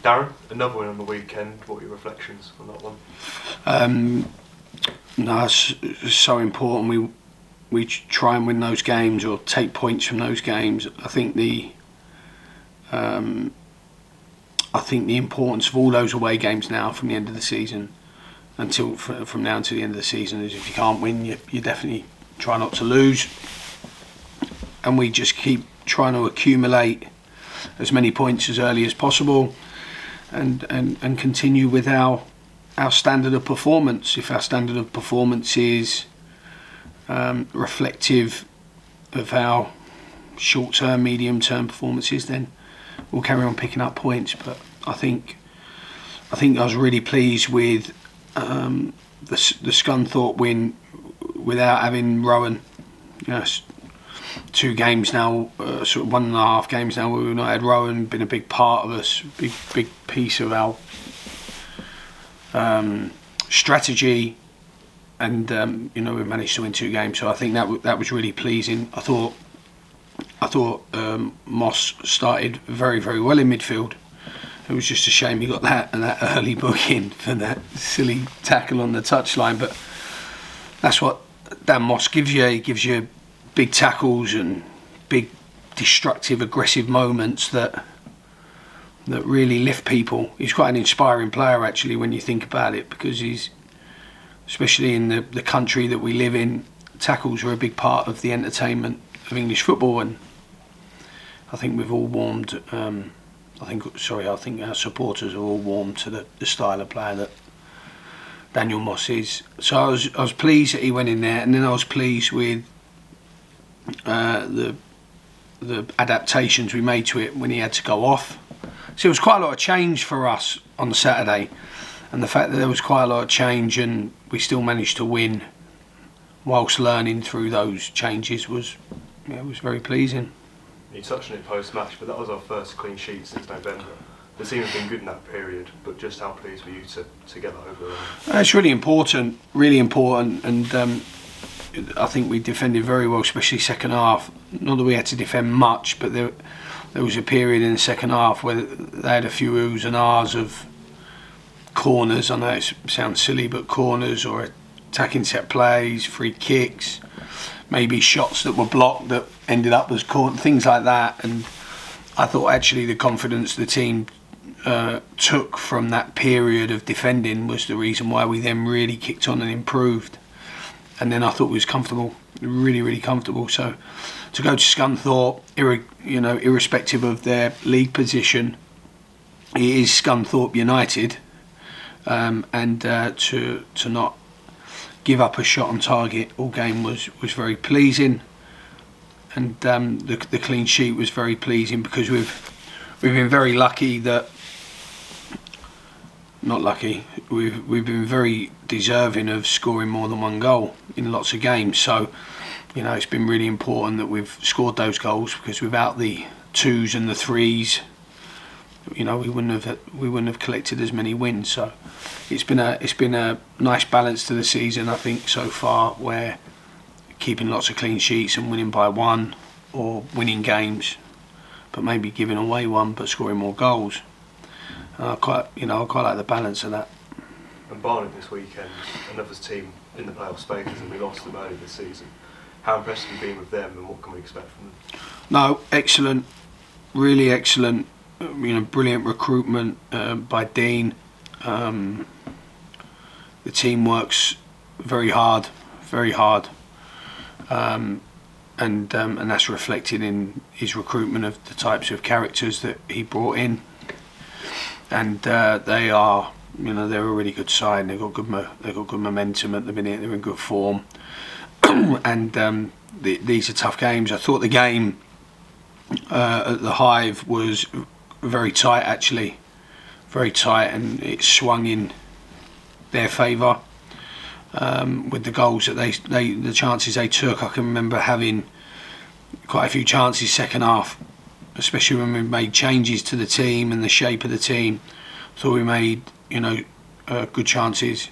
Darren, another win on the weekend. What are your reflections on that one? No, it's so important. We try and win those games or take points from those games. I think the importance of all those away games now from the end of the season from now until the end of the season is if you can't win, you definitely try not to lose. And we just keep trying to accumulate as many points as early as possible and continue with our standard of performance. If our standard of performance is reflective of our short-term, medium-term performances, then we'll carry on picking up points. But I think I was really pleased with the Scunthorpe win without having Rowan. You know, 2 games now, sort of 1.5 games now where we've not had Rowan, been a big part of us, big piece of our strategy, and we've managed to win 2 games. So I think that was really pleasing. I thought Moss started very, very well in midfield. It was just a shame he got that early booking for that silly tackle on the touchline. But that's what Dan Moss gives you. He gives you big tackles and big destructive, aggressive moments that really lift people. He's quite an inspiring player actually when you think about it, because he's, especially in the country that we live in, tackles are a big part of the entertainment of English football, and I think we've all warmed. I think our supporters are all warmed to the style of player that Daniel Moss is. So I was pleased that he went in there, and then I was pleased with the adaptations we made to it when he had to go off. So it was quite a lot of change for us on the Saturday, and the fact that there was quite a lot of change and we still managed to win whilst learning through those changes was very pleasing. You touched on it post-match, but that was our first clean sheet since November. The team have been good in that period, but just how pleased were you to get that over the line? It's really important, and I think we defended very well, especially second half. Not that we had to defend much, but there was a period in the second half where they had a few oohs and ahs of corners. I know it sounds silly, but corners or attacking set plays, free kicks, maybe shots that were blocked that ended up as corner, things like that. And I thought actually the confidence the team took from that period of defending was the reason why we then really kicked on and improved. And then I thought we was comfortable, really, really comfortable. So to go to Scunthorpe, irrespective of their league position, it is Scunthorpe United, and to not give up a shot on target all game was very pleasing. And the clean sheet was very pleasing because we've been very lucky that. Not lucky. We've been very deserving of scoring more than 1 goal in lots of games. So, it's been really important that we've scored those goals, because without the 2s and the 3s, we wouldn't have collected as many wins. So, it's been a nice balance to the season, I think, so far, where keeping lots of clean sheets and winning by 1, or winning games, but maybe giving away 1 but scoring more goals. I quite like the balance of that. And Barnet this weekend, another team in the playoff spaces, and we lost them early this season. How impressed have you been with them, and what can we expect from them? No, excellent, really excellent. Brilliant recruitment by Dean. The team works very hard, and that's reflected in his recruitment of the types of characters that he brought in. And they are, they're a really good side. They've got good momentum at the minute. They're in good form, and these are tough games. I thought the game at the Hive was very tight, actually, very tight, and it swung in their favour with the goals that the chances they took. I can remember having quite a few chances second half, especially when we made changes to the team and the shape of the team. So we made, good chances.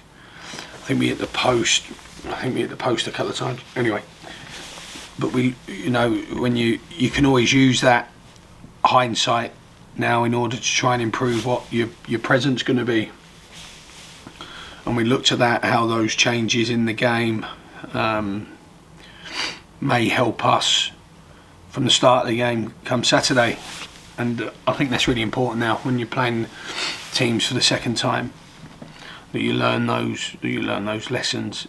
I think we hit the post a couple of times. Anyway, but we, when you can always use that hindsight now in order to try and improve what your present's going to be. And we looked at that, how those changes in the game may help us from the start of the game come Saturday. And I think that's really important now when you're playing teams for the second time, that you learn those lessons,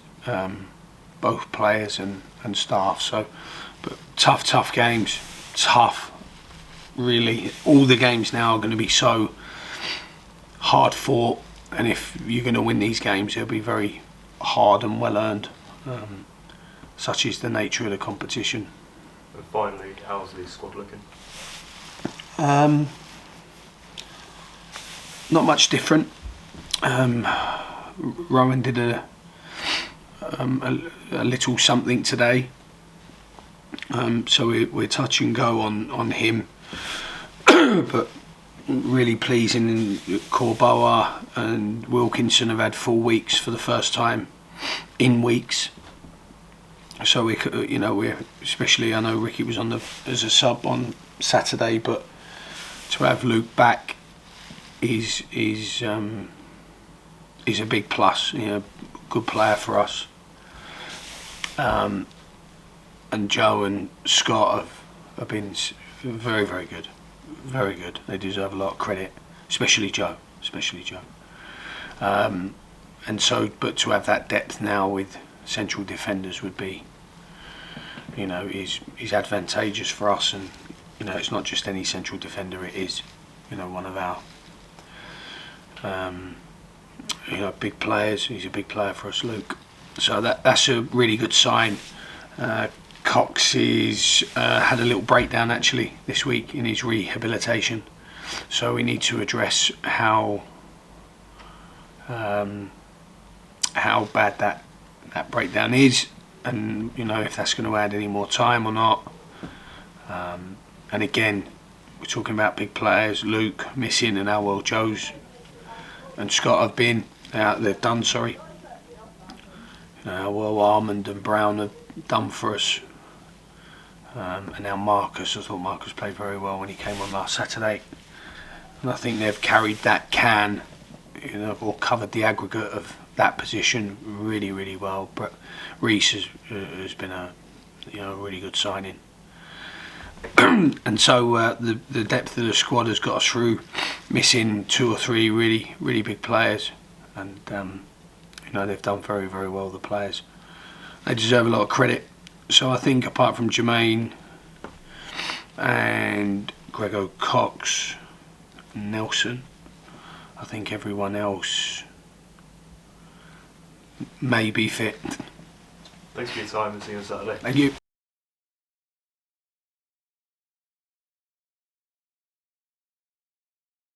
both players and staff. So, but tough games, tough. Really, all the games now are going to be so hard fought, and if you're going to win these games, they'll be very hard and well earned. Such is the nature of the competition. And finally, how's the squad looking? Not much different. Rowan did a little something today, so we're touch and go on him. But really pleasing, Corboa and Wilkinson have had full weeks for the first time in weeks. So we're especially, I know Ricky was as a sub on Saturday, but to have Luke back is a big plus. Good player for us. And Joe and Scott have been very, very good. Very good. They deserve a lot of credit, especially Joe. And so, but to have that depth now with central defenders would be, is advantageous for us. And it's not just any central defender. It is, one of our, big players. He's a big player for us, Luke. So that's a really good sign. Cox had a little breakdown actually this week in his rehabilitation, so we need to address how bad that breakdown is, and if that's going to add any more time or not. And again, we're talking about big players. Luke missing, and how well Joe's and Scott have been. They've done. How well Armand and Brown have done for us. And now Marcus, I thought Marcus played very well when he came on last Saturday. And I think they've carried that can, or covered the aggregate of that position really, really well. But Reece has been a really good signing. And so the depth of the squad has got us through, missing 2 or 3 really, really big players. And they've done very, very well, the players. They deserve a lot of credit. So I think apart from Jermaine and Grego Cox and Nelson, I think everyone else may be fit. Thanks for your time and seeing us Saturday. Thank you.